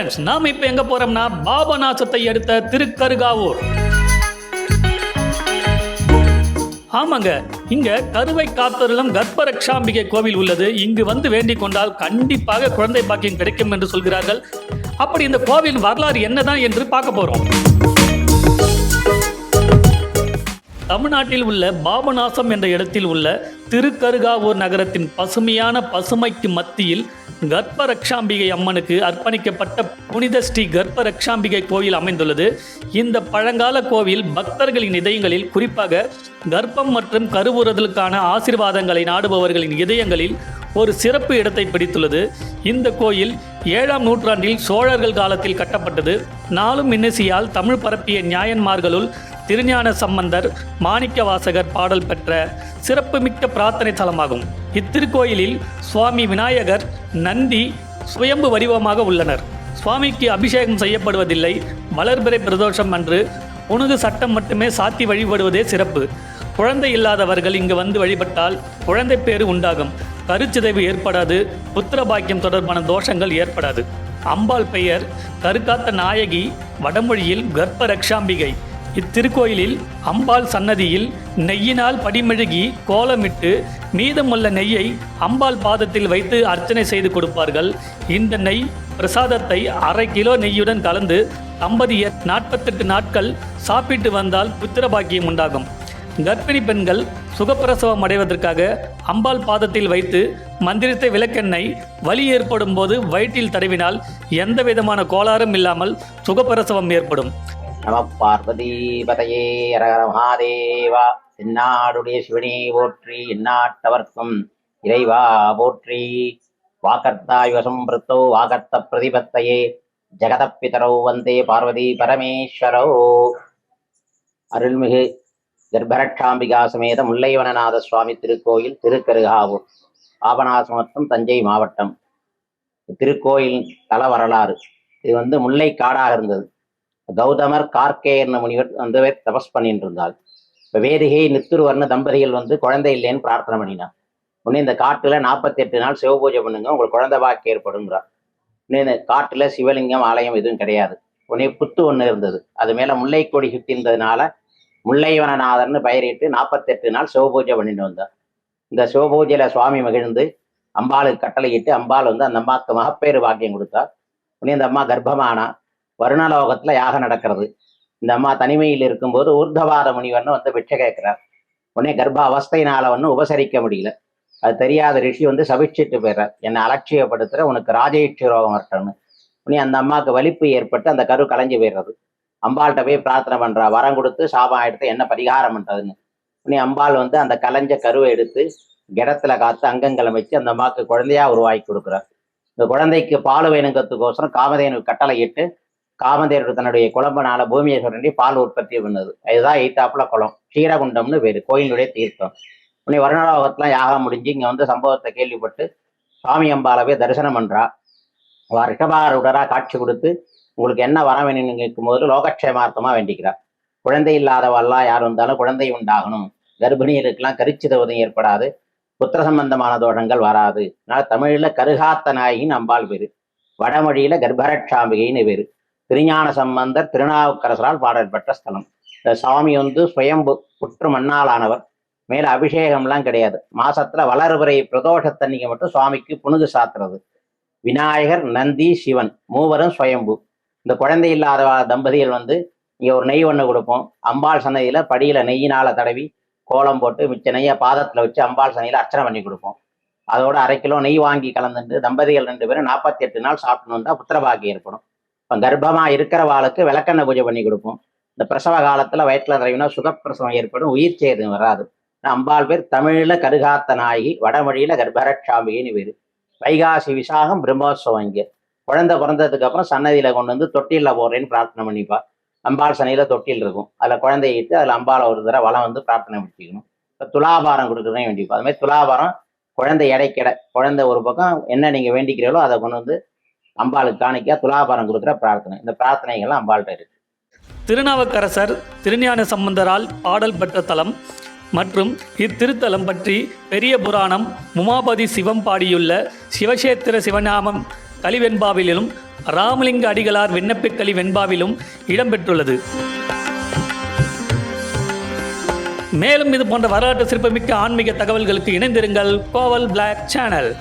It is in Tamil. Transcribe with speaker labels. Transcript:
Speaker 1: ஃப்ரெண்ட்ஸ், நாம இப்போ எங்கே போகிறோம்னா பாபநாசத்தை அடுத்த திருக்கருகாவூர். ஆமாங்க, இங்க கருவை காத்தருளும் கர்ப்பரக்ஷாம்பிகை கோவில் உள்ளது. இங்கு வந்து வேண்டிக் கொண்டால் கண்டிப்பாக குழந்தை பாக்கியம் கிடைக்கும் என்று சொல்கிறார்கள். அப்படி இந்த கோவில் வரலாறு என்னதான் என்று பார்க்க போறோம். தமிழ்நாட்டில் உள்ள பாபநாசம் என்ற இடத்தில் உள்ள திருக்கருகாவூர் நகரத்தின் பசுமையான பசுமைக்கு மத்தியில் கர்ப்பரக்ஷாம்பிகை அம்மனுக்கு அர்ப்பணிக்கப்பட்ட புனித ஸ்ரீ கர்ப்பரக்ஷாம்பிகை கோயில் அமைந்துள்ளது. இந்த பழங்கால கோவில் பக்தர்களின் இதயங்களில், குறிப்பாக கர்ப்பம் மற்றும் கருவுறுதலுக்கான ஆசீர்வாதங்களை நாடுபவர்களின் இதயங்களில் ஒரு சிறப்பு இடத்தை பிடித்துள்ளது. இந்த கோயில் 7ஆம் நூற்றாண்டில் சோழர்கள் காலத்தில் கட்டப்பட்டது. நாளும் இன்னிசையால் தமிழ் பரப்பிய ஞாயன்மார்களுள் திருஞான சம்பந்தர், மாணிக்கவாசகர் பாடல் பெற்ற சிறப்புமிக்க பிரார்த்தனை தலமாகும். இத்திருக்கோயிலில் சுவாமி விநாயகர், நந்தி சுயம்பு வடிவமாக உள்ளனர். சுவாமிக்கு அபிஷேகம் செய்யப்படுவதில்லை. வளர்பிறை பிரதோஷம் அன்று புனுகு சட்டம் மட்டுமே சாத்தி வழிபடுவதே சிறப்பு. குழந்தை இல்லாதவர்கள் இங்கு வந்து வழிபட்டால் குழந்தை பேறு உண்டாகும், கருச்சிதைவு ஏற்படாது, புத்திர பாக்கியம் தொடர்பான தோஷங்கள் ஏற்படாது. அம்பாள் பெயர் கருக்காத்த நாயகி, வடமொழியில் கர்ப்பரக்ஷாம்பிகை. இத்திருக்கோயிலில் அம்பாள் சன்னதியில் நெய்யினால் படிமெழுகி கோலமிட்டு மீதமுள்ள நெய்யை அம்பாள் பாதத்தில் வைத்து அர்ச்சனை செய்து கொடுப்பார்கள். இந்த நெய் பிரசாதத்தை 1/2 கிலோ நெய்யுடன் கலந்து தம்பதியர் 48 நாட்கள் சாப்பிட்டு வந்தால் புத்திர பாக்கியம் உண்டாகும். கர்ப்பிணி பெண்கள் சுகப்பிரசவம் அடைவதற்காக அம்பாள் பாதத்தில் வைத்து மந்திரித்த விளக்கெண்ணெய் வலி ஏற்படும் போது வயிற்றில் தடவினால் எந்த விதமான கோளாறும் இல்லாமல் சுகப்பிரசவம் ஏற்படும்.
Speaker 2: நம பார்வதி பதையே அரகர மகாதேவா. தென்னாடுடைய சிவனே போற்றி, எந்நாட்டவர்க்கும் இறைவா போற்றி. வாகர்த்தாய் வசம் பிரத்தோ வாகர்த்த பிரதிபத்தையே ஜெகதப்பிதரோ வந்தே பார்வதி பரமேஸ்வரோ. அருள்மிகு கர்ப்பரக்ஷாம்பிகா சமேத முல்லைவனநாத சுவாமி திருக்கோயில் திருக்கருகாவூர், பாபநாசம் மற்றும் தஞ்சை மாவட்டம். திருக்கோயில் தல வரலாறு. இது முல்லை காடாக இருந்தது. கௌதமர், கார்கேயர்ன முனிவர் தபஸ் பண்ணிட்டு இருந்தாள். இப்போ வேதிகை நித்துருவர்ண தம்பதிகள் குழந்தை இல்லைன்னு பிரார்த்தனை பண்ணினான். உடனே இந்த காட்டுல 48 நாள் சிவபூஜை பண்ணுங்க, உங்களுக்கு குழந்தை பாக்கியம் ஏற்படுங்கிறார். உடனே இந்த காட்டுல சிவலிங்கம் ஆலயம் எதுவும் கிடையாது. உடனே புத்து ஒன்று இருந்தது, அது மேல முல்லை கொடி சுத்தி இருந்ததுனால முல்லைவனநாதர்னு பெயரிட்டு 48 நாள் சிவபூஜை பண்ணிட்டு வந்தார். இந்த சிவபூஜையில சுவாமி மகிழ்ந்து அம்பாளுக்கு கட்டளையிட்டு அம்பாள் அந்த அம்மாவுக்கு மகப்பேறு பாக்கியம் கொடுத்தார். உடனே இந்த அம்மா கர்ப்பமானா. வருணலோகத்துல யாகம் நடக்கிறது. இந்த அம்மா தனிமையில் இருக்கும்போது ஊர்தவாத முனிவர்னு பிச்சை கேட்கிறார். உடனே கர்ப்ப அவஸ்தையினால உபசரிக்க முடியல. அது தெரியாத ரிஷி சபிச்சிட்டு போயிடுறார், என்னை அலட்சியப்படுத்துற, உனக்கு ராஜயிட்சி ரோகம் வரட்டன்னு. உடனே அந்த அம்மாவுக்கு வலிப்பு ஏற்பட்டு அந்த கரு கலைஞ்சு போயிடுறது. அம்பாள்கிட்ட போய் பிரார்த்தனை பண்றா, வரம் கொடுத்து சாபம் எடுத்து என்ன பரிகாரம் பண்றதுன்னு. உடனே அம்பாள் அந்த கலைஞ்ச கருவை எடுத்து கிடத்துல காத்து அங்கங்களை வச்சு அந்த அம்மாவுக்கு குழந்தையா உருவாக்கி கொடுக்குறார். இந்த குழந்தைக்கு பால் வேணுங்கிறதுக்கோசரம் காமதேனு கட்டளையிட்டு காமதேவர் தன்னுடைய குழம்பனால பூமியை சுரண்டி பால் உற்பத்தி பண்ணது. இதுதான் எய்தாப்புல குளம், க்ஷீரகுண்டம்னு பேரு, கோயிலுடைய தீர்த்தம். உடனே வருணலோகத்துலாம் யாகம் முடிஞ்சு இங்க சம்பவத்தை கேள்விப்பட்டு சுவாமி அம்பாலவே தரிசனம் பண்றா. ரிஷபாரூடரா காட்சி கொடுத்து உங்களுக்கு என்ன வர வேணும்னு கேட்கும்போது லோகக்ஷேமார்த்தமா வேண்டிக்கிறார். குழந்தை இல்லாதவெல்லாம் யார் வந்தாலும் குழந்தை உண்டாகணும், கர்ப்பிணிகளுக்கெல்லாம் கருச்சிதவதம் ஏற்படாது, புத்திர சம்பந்தமான தோஷங்கள் வராது. அதனால தமிழ்ல கருகாத்த நாயின்னு அம்பாள் பேரு, வடமொழியில கர்ப்பரக்ஷாம்பிகைன்னு பேரு. திருஞான சம்பந்தர் திருநாவுக்கரசரால் பாடல் பெற்ற ஸ்தலம். இந்த சாமி சுயம்பு புற்று மண்ணாலானவர். மேல அபிஷேகம்லாம் கிடையாது. மாசத்துல வளர்பிறை பிரதோஷத்தன்னைக்கு மட்டும் சுவாமிக்கு புனுகு சாத்துறது. விநாயகர், நந்தி, சிவன் மூவரும் சுயம்பு. இந்த குழந்தை இல்லாத தம்பதிகள் இங்க ஒரு நெய் ஒன்று கொடுப்போம். அம்பாள் சன்னதியில படியில நெய்யினால தடவி கோலம் போட்டு மிச்ச நெய்யை பாதத்துல வச்சு அம்பாள் சன்னதியில அர்ச்சனை பண்ணி கொடுப்போம். அதோட 1/2 கிலோ நெய் வாங்கி கலந்துட்டு தம்பதிகள் 2 பேரும் 48 நாள் சாப்பிட்டு வந்தா புத்திரபாகியம் ஏற்படும். இப்போ கர்ப்பமா இருக்கிறவாளுக்கு விளக்கெண்ணெய் பூஜை பண்ணி கொடுப்போம். இந்த பிரசவ காலத்துல வயிற்றுல தடவினா சுகப்பிரசவம் ஏற்படும், உயிர் சேதம் வராது. அம்பாள் பேர் தமிழ்ல கருகாத்த நாயகி, வடமொழியில கர்ப்பரக்ஷாம்பிகைன்னு பேரு. வைகாசி விசாகம் பிரம்மோத்சவம். இங்கே குழந்தை பிறந்ததுக்கு அப்புறம் சன்னதியில கொண்டு தொட்டில போடுறேன்னு பிரார்த்தனை பண்ணிப்பா. அம்பாள் சன்னதியில தொட்டில் இருக்கும், அதுல குழந்தைய இட்டு அதுல அம்பாளை ஒரு தடவை வளம் பிரார்த்தனை பண்ணிக்கணும். இப்போ துலாபாரம் கொடுக்குறேன்னு வேண்டிப்பா. அது மாதிரி துலாபாரம் குழந்தை எடைக்கிட, குழந்தை ஒரு பக்கம் என்ன நீங்க வேண்டிக்கிறீங்களோ அதை கொண்டு அம்பாளுக்கு காணிக்கா துலாபாரம் கொடுக்குற பிரார்த்தனை. இந்த பிரார்த்தனைகள்லாம் அம்பாள்கிட்ட இருக்கு.
Speaker 1: திருநாவுக்கரசர் திருஞான சம்பந்தரால் பாடல் பெற்ற தலம் மற்றும் இத்திருத்தலம் பற்றி பெரிய புராணம் உமாபதி சிவம் பாடியுள்ள சிவக்ஷேத்திர சிவநாமம் கலிவெண்பாவிலும் ராமலிங்க அடிகளார் விண்ணப்பிக்கலி வெண்பாவிலும் இடம்பெற்றுள்ளது. மேலும் இது போன்ற வரலாற்று சிறப்புமிக்க ஆன்மீக தகவல்களுக்கு இணைந்திருங்கள் கோவல் பிளாக் சேனல்.